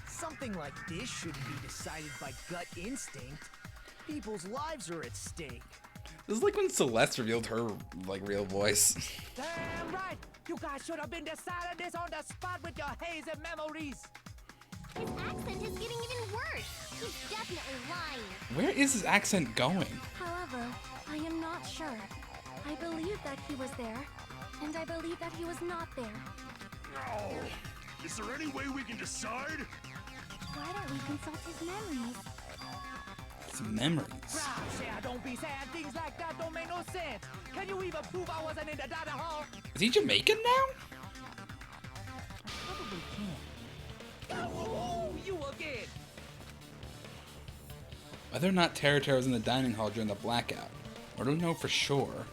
Something like this shouldn't be decided by gut instinct. People's lives are at stake. This is like when Celeste revealed her like real voice. Damn right. You guys should have been deciding this on the spot with your hazy memories. His accent is getting even worse. He's definitely lying. Where is his accent going? However, I am not sure. I believe that he was there, and I believe that he was not there. Oh, is there any way we can decide? Why don't we consult his memories? His memories. Sarah, don't be saying things like that. Don't make no sense. Can you even prove I wasn't in the dining hall? Is he Jamaican now? I probably can. Oh, you again. Whether or not Teru was in the dining hall during the blackout, I don't know for sure.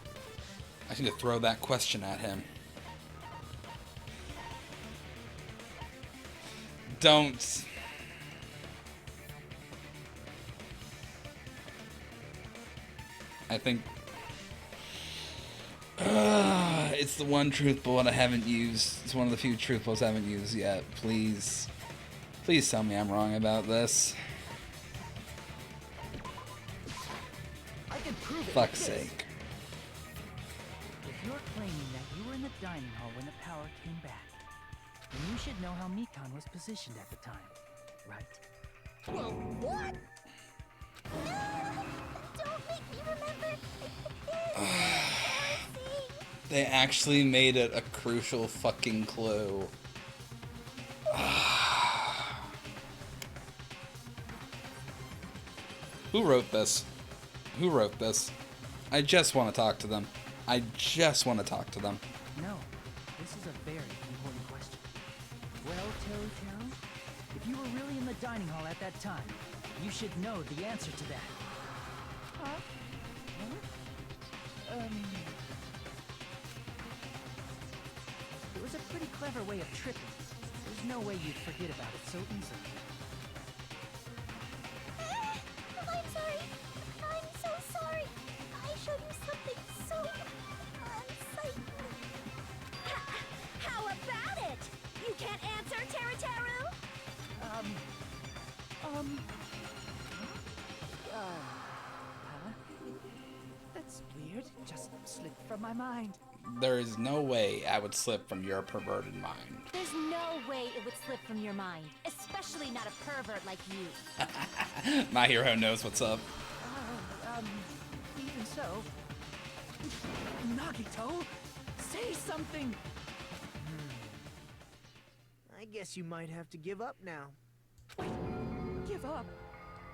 I need to throw that question at him. Don't. I think it's the one truth bullet I haven't used. It's one of the few truth bullets I haven't used yet. Please tell me I'm wrong about this. I can prove it. Fuck's sake. If you're claiming that you were in the dining hall when the power came back, then you should know how Mikan was positioned at the time, right? Well, what? Don't make me remember. They actually made it a crucial fucking clue. Who wrote this? Who wrote this? I just want to talk to them. I just want to talk to them. No, this is a very important question. Well, Taro, if you were really in the dining hall at that time, you should know the answer to that. Huh? It was a pretty clever way of tripping. There's no way you'd forget about it so easily. I'm sorry. I'm so sorry. I showed you something so unsightly. How about it? You can't answer, Teru? That's weird. Just slipped from my mind. There is no way I would slip from your perverted mind. There's no way it would slip from your mind, especially not a pervert like you. My hero knows what's up. Even so. Nagito, say something! I guess you might have to give up now. Give up?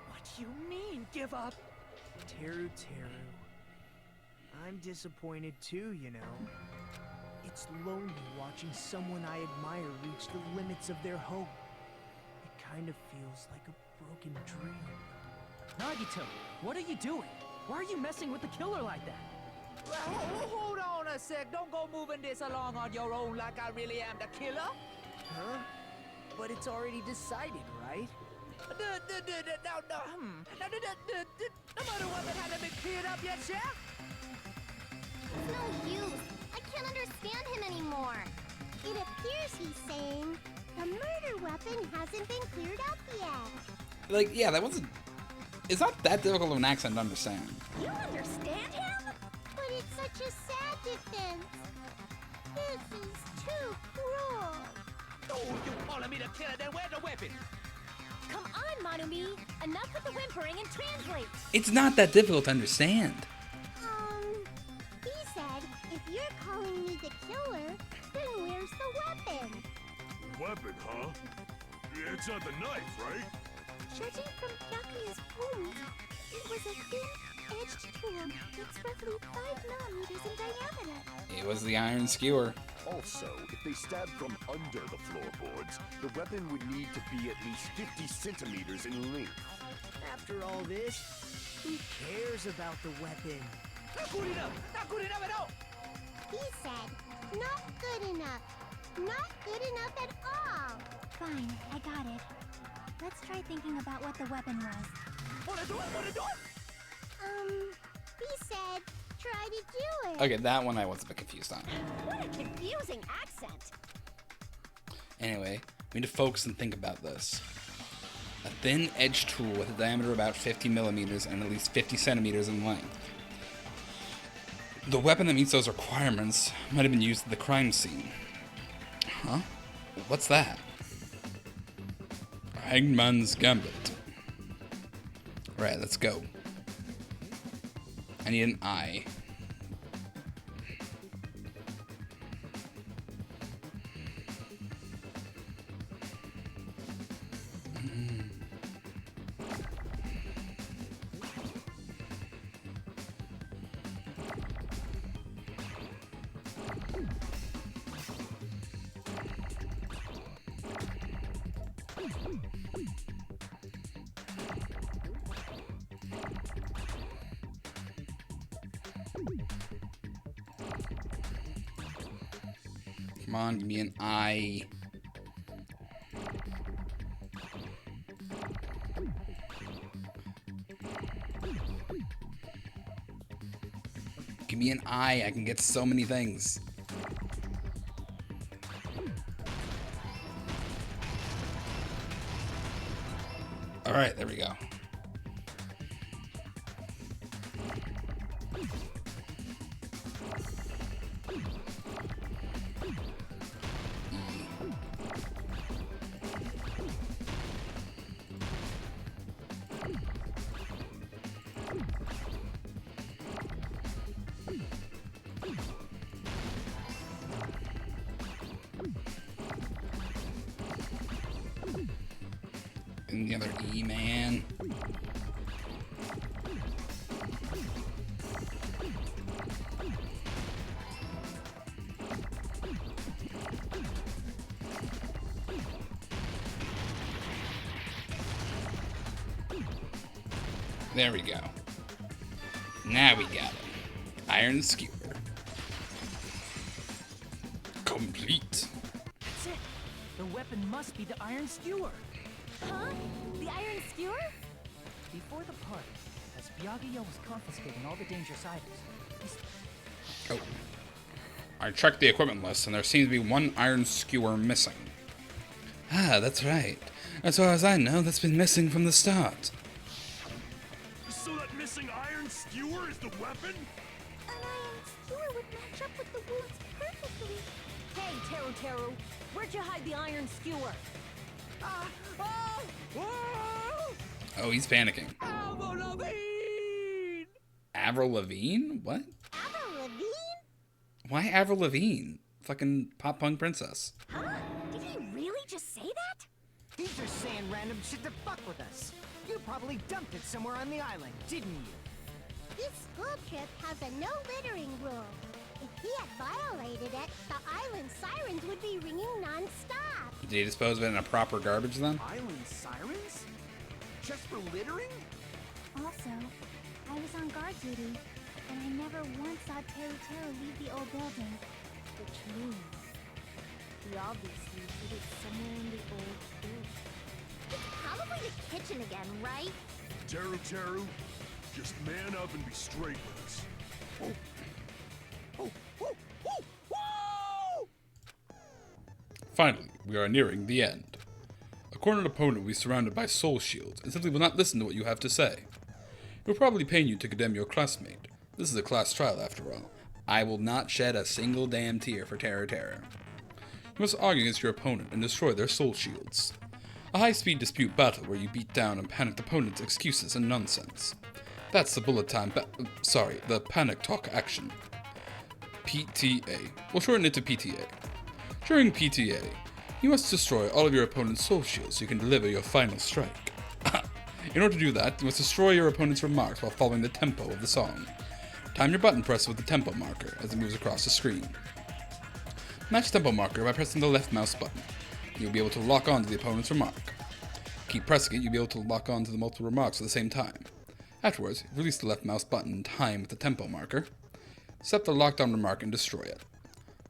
What do you mean, give up? Teru. I'm disappointed too, you know. It's lonely watching someone I admire reach the limits of their hope. It kind of feels like a broken dream. Nagito, what are you doing? Why are you messing with the killer like that? Hold on a sec. Don't go moving this along on your own like I really am the killer. Huh? But it's already decided, right? No murder weapon hasn't been cleared up yet, Chef? It's no use. I can't understand him anymore. It appears he's saying the murder weapon hasn't been cleared up yet. Like, yeah, that wasn't... It's not that difficult of an accent to understand. You understand him? But it's such a sad defense. This is too cruel. Oh, you calling me the killer, then where's the weapon? Come on, Manumi. Enough with the whimpering and translate. It's not that difficult to understand. He said, if you're calling me the killer, then where's the weapon? Weapon, huh? It's not the knife, right? Judging from Byakuya's wound, it was a thin-edged tool that's roughly 5 millimeters in diameter. It was the iron skewer. Also, if they stabbed from under the floorboards, the weapon would need to be at least 50 centimeters in length. After all this, who cares about the weapon? Not good enough! Not good enough at all! He said, not good enough. Not good enough at all. Fine, I got it. Let's try thinking about what the weapon was. Wanna do it? He said, try to do it. Okay, that one I was a bit confused on. What a confusing accent. Anyway, we need to focus and think about this. A thin-edged tool with a diameter of about 50 millimeters and at least 50 centimeters in length. The weapon that meets those requirements might have been used at the crime scene. Huh? What's that? Hangman's Gambit. Right, let's go. I need an eye. Come on, give me an eye. Give me an eye. I can get so many things. All right, there we go. And the other E, man. There we go. Now we got it. Iron skewer. Complete. That's it. The weapon must be the iron skewer. Huh? The iron skewer? Before the party, as Byakuya was confiscating all the dangerous items, Oh. I checked the equipment list, and there seems to be one iron skewer missing. Ah, that's right. As far as I know, that's been missing from the start. So that missing iron skewer is the weapon? An iron skewer would match up with the wounds perfectly. Hey, Teru, where'd you hide the iron skewer? Oh, he's panicking. Avril Lavigne? What? Avril Lavigne? Why Avril Lavigne? Fucking pop punk princess. Huh? Did he really just say that? He's just saying random shit to fuck with us. You probably dumped it somewhere on the island, didn't you? This school trip has a no littering rule. If he had violated it, the island sirens would be ringing non-stop. Did he dispose of it in a proper garbage then? Island sirens? Just for littering? Also, I was on guard duty, and I never once saw Teru leave the old building. Which means he obviously hid it somewhere in the old building. It's probably the kitchen again, right? Teru, just man up and be straight with us. Finally, we are nearing the end. A cornered opponent will be surrounded by soul shields and simply will not listen to what you have to say. It will probably pain you to condemn your classmate. This is a class trial after all. I will not shed a single damn tear for Terror. You must argue against your opponent and destroy their soul shields. A high-speed dispute battle where you beat down and panicked opponents' excuses and nonsense. That's the bullet time the panic talk action. PTA. We'll shorten it to PTA. During PTA, you must destroy all of your opponent's soul shields so you can deliver your final strike. In order to do that, you must destroy your opponent's remarks while following the tempo of the song. Time your button press with the tempo marker as it moves across the screen. Match tempo marker by pressing the left mouse button. You'll be able to lock on to the opponent's remark. Keep pressing it, you'll be able to lock on to the multiple remarks at the same time. Afterwards, release the left mouse button in time with the tempo marker. Set the lockdown remark and destroy it.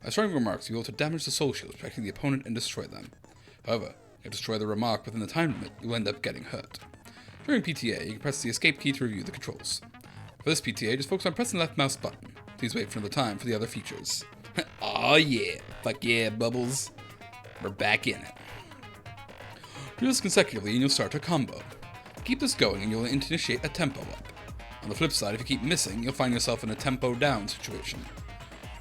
By destroying remarks, you'll be able to damage the soul shields, protecting the opponent and destroy them. However, if you destroy the remark within the time limit, you'll end up getting hurt. During PTA, you can press the escape key to review the controls. For this PTA, just focus on pressing the left mouse button. Please wait for another time for the other features. Aw yeah, fuck yeah, Bubbles. We're back in it. Do this consecutively and you'll start a combo. Keep this going and you'll initiate a tempo up. On the flip side, if you keep missing, you'll find yourself in a tempo down situation.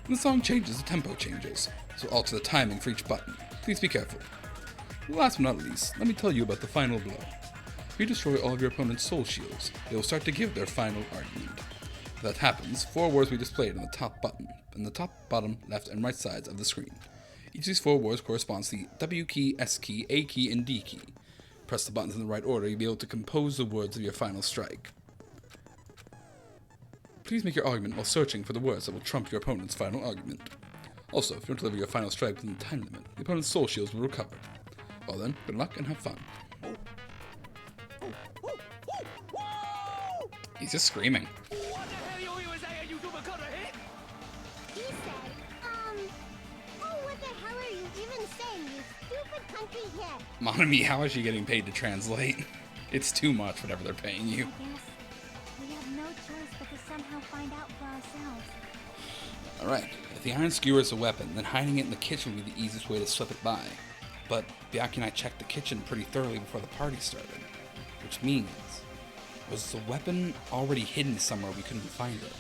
When the song changes, the tempo changes, so alter the timing for each button. Please be careful. Last but not least, let me tell you about the final blow. If you destroy all of your opponent's soul shields, they will start to give their final argument. If that happens, 4 words will be displayed on the top button, and the top, bottom, left, and right sides of the screen. Each of these 4 words corresponds to the W key, S key, A key, and D key. Press the buttons in the right order, you'll be able to compose the words of your final strike. Please make your argument while searching for the words that will trump your opponent's final argument. Also, if you don't deliver your final strike within the time limit, the opponent's soul shields will recover. Well then, good luck and have fun. He's just screaming. What the hell you was saying, you cut a hit? He said, oh, what the hell are you even saying, you stupid country kid? Monami, how is she getting paid to translate? It's too much, whatever they're paying you. I guess we have no choice but to somehow find out for ourselves. Alright, if the iron skewer is a weapon, then hiding it in the kitchen would be the easiest way to slip it by. But Byakuya and I checked the kitchen pretty thoroughly before the party started. Which means, was the weapon already hidden somewhere we couldn't find it?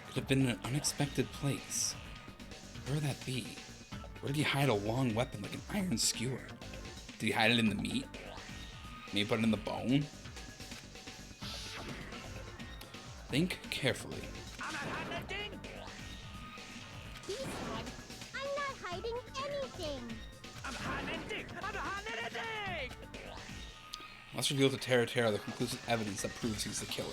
Could have been in an unexpected place. Where would that be? Where did he hide a long weapon like an iron skewer? Did he hide it in the meat? Maybe put it in the bone? Think carefully. He said, I'm not hiding anything. Must reveal to Tera the conclusive evidence that proves he's the killer.